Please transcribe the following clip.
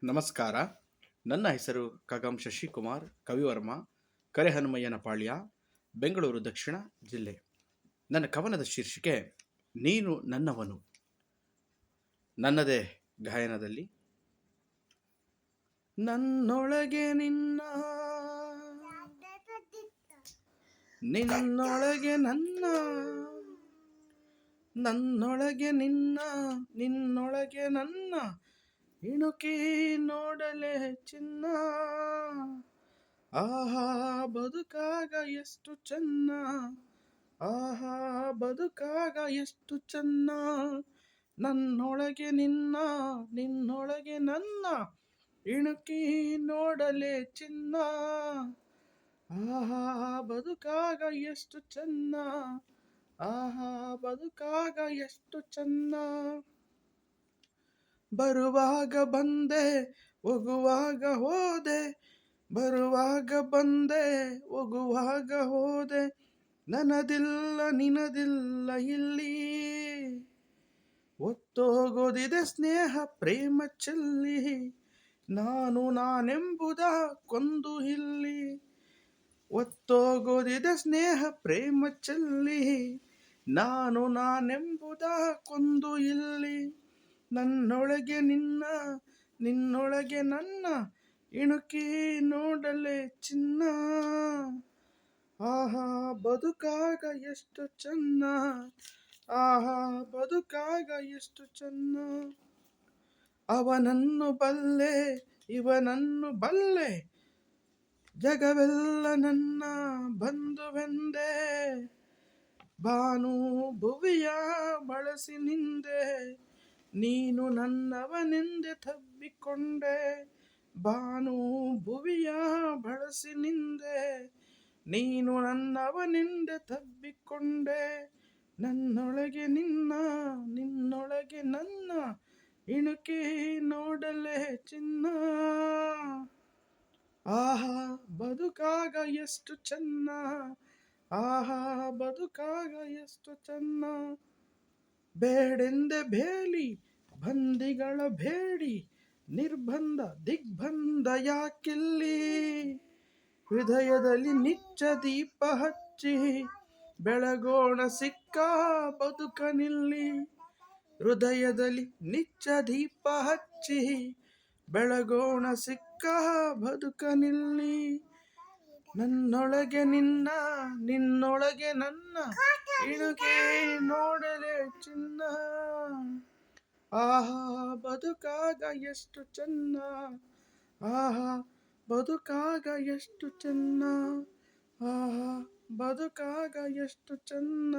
ನಮಸ್ಕಾರ. ನನ್ನ ಹೆಸರು ಕಗಂ ಶಶಿಕುಮಾರ್ ಕವಿವರ್ಮ, ಕರೆಹನುಮಯ್ಯನ ಪಾಳ್ಯ, ಬೆಂಗಳೂರು ದಕ್ಷಿಣ ಜಿಲ್ಲೆ. ನನ್ನ ಕವನದ ಶೀರ್ಷಿಕೆ ನೀನು ನನ್ನವನು. ನನ್ನದೇ ಗಾಯನದಲ್ಲಿ. ನನ್ನೊಳಗೆ ನಿನ್ನ, ನಿನ್ನೊಳಗೆ ನನ್ನ, ನನ್ನೊಳಗೆ ನಿನ್ನ, ನಿನ್ನೊಳಗೆ ನನ್ನ, ಇಣುಕಿ ನೋಡಲೆ ಚಿನ್ನ. ಆಹಾ ಬದುಕಾಗ ಎಷ್ಟು ಚೆನ್ನ, ಆಹಾ ಬದುಕಾಗ ಎಷ್ಟು ಚೆನ್ನ. ನನ್ನೊಳಗೆ ನಿನ್ನ, ನಿನ್ನೊಳಗೆ ನನ್ನ, ಇಣುಕಿ ನೋಡಲೆ ಚಿನ್ನ. ಆಹಾ ಬದುಕಾಗ ಎಷ್ಟು ಚೆನ್ನ, ಆಹಾ ಬದುಕಾಗ ಎಷ್ಟು ಚೆನ್ನ. ಬರುವಾಗ ಬಂದೆ ಹೋಗುವಾಗ ಹೋದೆ, ಬರುವಾಗ ಬಂದೆ ಹೋಗುವಾಗ ಹೋದೆ, ನನ್ನದಿಲ್ಲ ನಿನದಿಲ್ಲ ಇಲ್ಲಿ. ಒತ್ತೋಗೋದಿದೆ ಸ್ನೇಹ ಪ್ರೇಮ ಚೆಲ್ಲಿ, ನಾನು ನಾನೆಂಬುದ ಕೊಂದು ಇಲ್ಲಿ. ಒತ್ತೋಗೋದಿದೆ ಸ್ನೇಹ ಪ್ರೇಮ ಚೆಲ್ಲಿ, ನಾನು ನಾನೆಂಬುದ ಕೊಂದು ಇಲ್ಲಿ. ನನ್ನೊಳಗೆ ನಿನ್ನ, ನಿನ್ನೊಳಗೆ ನನ್ನ, ಇಣುಕಿ ನೋಡಲೆ ಚಿನ್ನ. ಆಹಾ ಬದುಕಾಗ ಎಷ್ಟು ಚೆನ್ನ, ಆಹಾ ಬದುಕಾಗ ಎಷ್ಟು ಚೆನ್ನ. ಅವನನ್ನು ಬಲ್ಲೆ ಇವನನ್ನು ಬಲ್ಲೆ, ಜಗವೆಲ್ಲ ನನ್ನ ಬಂಧುವೆಂದೇ. ಭಾನು ಭುವಿಯ ಬಳಸಿ ನಿಂದೆ, ನೀನು ನನ್ನವನೆಂದೆ ತಬ್ಬಿಕೊಂಡೆ. ಭಾನು ಭುವಿಯ ಬಳಸಿ ನಿಂದೆ, ನೀನು ನನ್ನವನೆಂದೆ ತಬ್ಬಿಕೊಂಡೆ. ನನ್ನೊಳಗೆ ನಿನ್ನ, ನಿನ್ನೊಳಗೆ ನನ್ನ, ಇಣುಕಿ ನೋಡಲೆ ಚಿನ್ನ. ಆಹಾ ಬದುಕಾಗ ಎಷ್ಟು ಚೆನ್ನ, ಆಹಾ ಬದುಕಾಗ ಎಷ್ಟು ಚೆನ್ನ. ಬೇಡೆಂದೆ ಬೇಲಿ ಬಂದಿಗಳ ಬೇಡಿ, ನಿರ್ಬಂಧ ದಿಗ್ಬಂಧ ಯಾಕಿಲ್ಲಿ. ಹೃದಯದಲ್ಲಿ ನಿಚ್ಚ ದೀಪ ಹಚ್ಚಿ, ಬೆಳಗೋಣ ಸಿಕ್ಕ ಬದುಕನಿಲ್ಲಿ. ಹೃದಯದಲ್ಲಿ ನಿಚ್ಚ ದೀಪ ಹಚ್ಚಿ, ಬೆಳಗೋಣ ಸಿಕ್ಕ ಬದುಕನಿಲ್ಲಿ. ನನ್ನೊಳಗೆ ನಿನ್ನ, ನಿನ್ನೊಳಗೆ ನನ್ನ, ಇಣುಕಿ ನೋಡಲೆ ಚಿನ್ನ. ಆಹಾ ಬದುಕಾಗ ಎಷ್ಟು ಚೆನ್ನ, ಆಹಾ ಬದುಕಾಗ ಎಷ್ಟು ಚೆನ್ನ, ಆಹಾ ಬದುಕಾಗ ಎಷ್ಟು ಚೆನ್ನ.